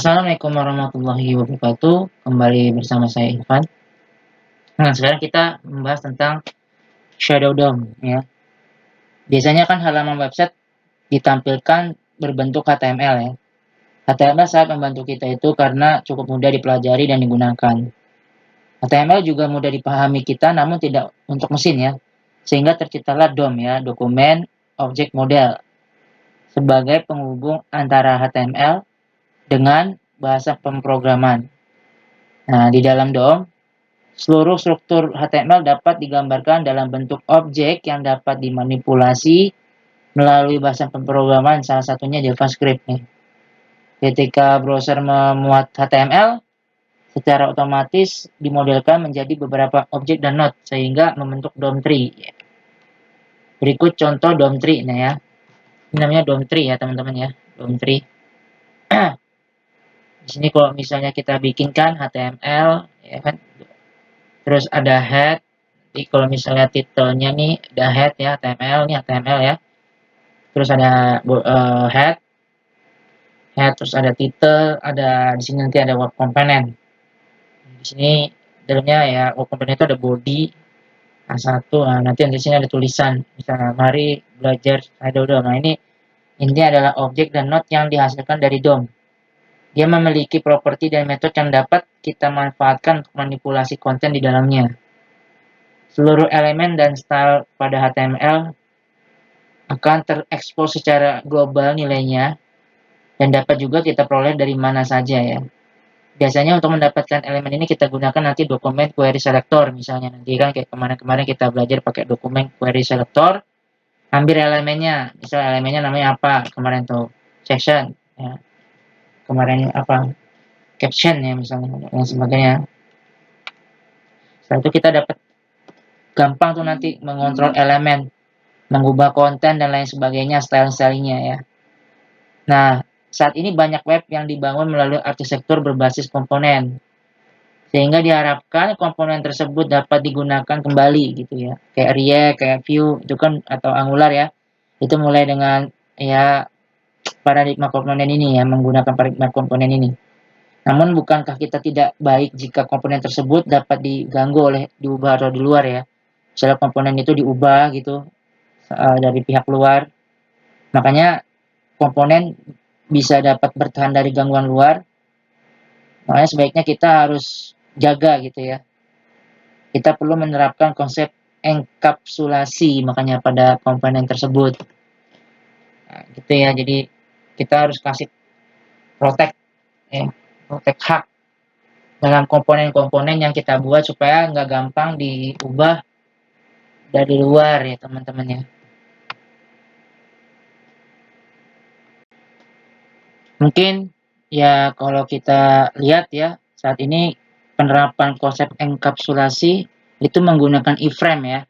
Assalamualaikum warahmatullahi wabarakatuh. Kembali bersama saya Irfan. Nah, sekarang kita membahas tentang Shadow DOM ya. Biasanya kan halaman website ditampilkan berbentuk HTML ya. HTML sangat membantu kita itu karena cukup mudah dipelajari dan digunakan. HTML juga mudah dipahami kita namun tidak untuk mesin ya. Sehingga terciptalah DOM ya, Dokumen Object Model, sebagai penghubung antara HTML dengan bahasa pemrograman. Nah, di dalam DOM, seluruh struktur HTML dapat digambarkan dalam bentuk objek yang dapat dimanipulasi melalui bahasa pemrograman, salah satunya JavaScript nih. Ketika browser memuat HTML, secara otomatis dimodelkan menjadi beberapa objek dan node sehingga membentuk DOM tree. Berikut contoh DOM tree. Nah ya, ini namanya DOM tree ya teman-teman ya, DOM tree. Di sini kalau misalnya kita bikinkan HTML ya kan, terus ada head. Jadi kalau misalnya titelnya nih ada head ya, HTML ya. Terus ada head, terus ada title, ada di sini nanti ada web component. Di sini dalamnya ya web component itu ada body A1. Nah, nanti di sini ada tulisan misalnya mari belajar Shadow DOM. Nah, ini adalah objek dan node yang dihasilkan dari DOM. Dia memiliki properti dan metode yang dapat kita manfaatkan untuk manipulasi konten di dalamnya. Seluruh elemen dan style pada HTML akan terekspos secara global nilainya dan dapat juga kita peroleh dari mana saja ya. Biasanya untuk mendapatkan elemen ini kita gunakan nanti dokumen query selector, misalnya nanti kan kayak kemarin-kemarin kita belajar pakai dokumen query selector, ambil elemennya, misal elemennya namanya apa kemarin tuh, section ya. Kemarin apa, caption ya misalnya dan sebagainya. Setelah itu kita dapat gampang tuh nanti mengontrol elemen, mengubah konten dan lain sebagainya, style-stylenya ya. Nah, saat ini banyak web yang dibangun melalui arsitektur berbasis komponen, sehingga diharapkan komponen tersebut dapat digunakan kembali gitu ya. Kayak React, kayak Vue itu kan, atau Angular ya. Itu mulai dengan ya paradigma komponen ini ya, menggunakan paradigma komponen ini. Namun bukankah kita tidak baik jika komponen tersebut dapat diganggu oleh diubah atau di luar ya. Misalnya komponen itu diubah gitu dari pihak luar. Makanya komponen bisa dapat bertahan dari gangguan luar. Makanya sebaiknya kita harus jaga gitu ya. Kita perlu menerapkan konsep enkapsulasi makanya pada komponen tersebut. Nah, gitu ya. Jadi kita harus kasih protect ya, protect hak dalam komponen-komponen yang kita buat supaya nggak gampang diubah dari luar ya teman-teman ya. Mungkin ya kalau kita lihat ya saat ini penerapan konsep enkapsulasi itu menggunakan iframe ya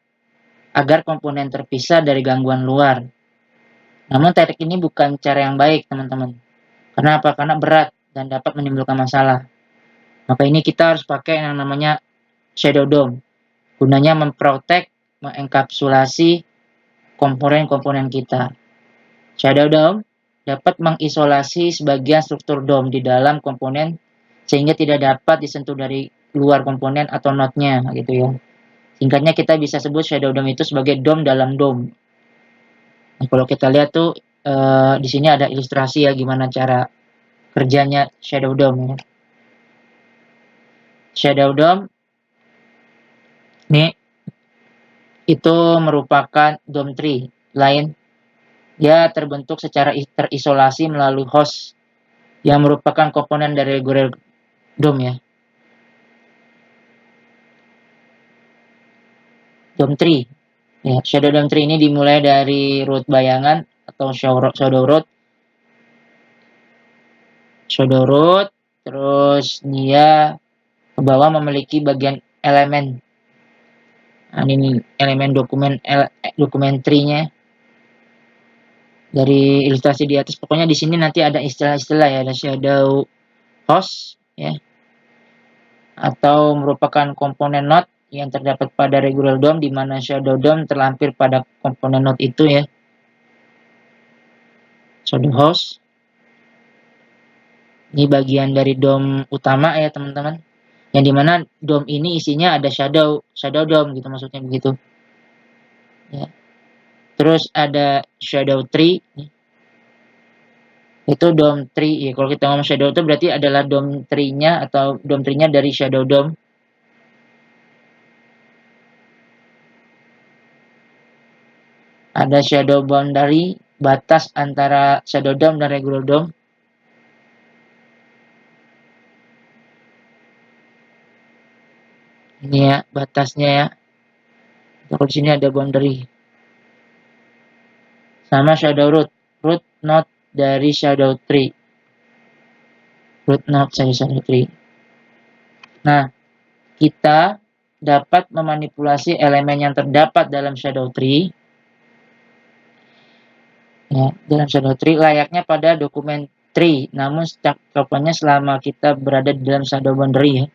agar komponen terpisah dari gangguan luar. Namun teknik ini bukan cara yang baik teman-teman. Kenapa? Karena berat dan dapat menimbulkan masalah. Maka ini kita harus pakai yang namanya Shadow DOM. Gunanya memprotek, mengenkapsulasi komponen-komponen kita. Shadow DOM dapat mengisolasi sebagian struktur DOM di dalam komponen sehingga tidak dapat disentuh dari luar komponen atau node-nya gitu ya. Singkatnya kita bisa sebut Shadow DOM itu sebagai DOM dalam DOM. Nah, kalau kita lihat tuh di sini ada ilustrasi ya gimana cara kerjanya Shadow DOM ya. Shadow DOM ini itu merupakan DOM tree lain. Dia terbentuk secara terisolasi melalui host yang merupakan komponen dari regular DOM ya. DOM tree. Ya, Shadow DOM tree ini dimulai dari root bayangan atau shadow root, terus dia ke bawah memiliki bagian elemen. Nah, ini elemen dokumen tree-nya. Dari ilustrasi di atas, pokoknya di sini nanti ada istilah-istilah ya, ada shadow host ya, atau merupakan komponen node yang terdapat pada regular DOM di mana shadow DOM terlampir pada komponen node itu ya. Shadow host. Ini bagian dari DOM utama ya teman-teman. Yang dimana DOM ini isinya ada shadow DOM gitu, maksudnya begitu. Ya. Terus ada shadow tree. Itu DOM tree ya. Kalau kita ngomong shadow itu berarti adalah DOM tree-nya atau DOM tree-nya dari shadow DOM. Ada shadow boundary, batas antara shadow DOM dan regular DOM. Ini ya batasnya ya. Kalau di sini ada boundary. Sama shadow root node dari shadow tree. Root node dari shadow tree. Nah, kita dapat memanipulasi elemen yang terdapat dalam shadow tree. Ya, dalam shadow tree layaknya pada dokumen tree, namun cakupannya selama kita berada di dalam shadow boundary ya.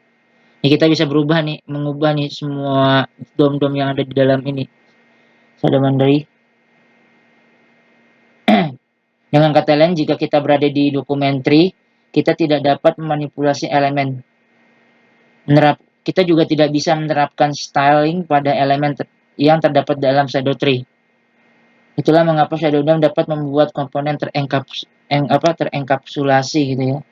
Ini kita bisa berubah nih, mengubah nih semua DOM-DOM yang ada di dalam ini. Shadow boundary. Dengan kata lain, jika kita berada di dokumen tree, kita tidak dapat memanipulasi elemen. Kita juga tidak bisa menerapkan styling pada elemen yang terdapat dalam shadow tree. Itulah mengapa shadow DOM dapat membuat komponen terenkapsulasi gitu ya.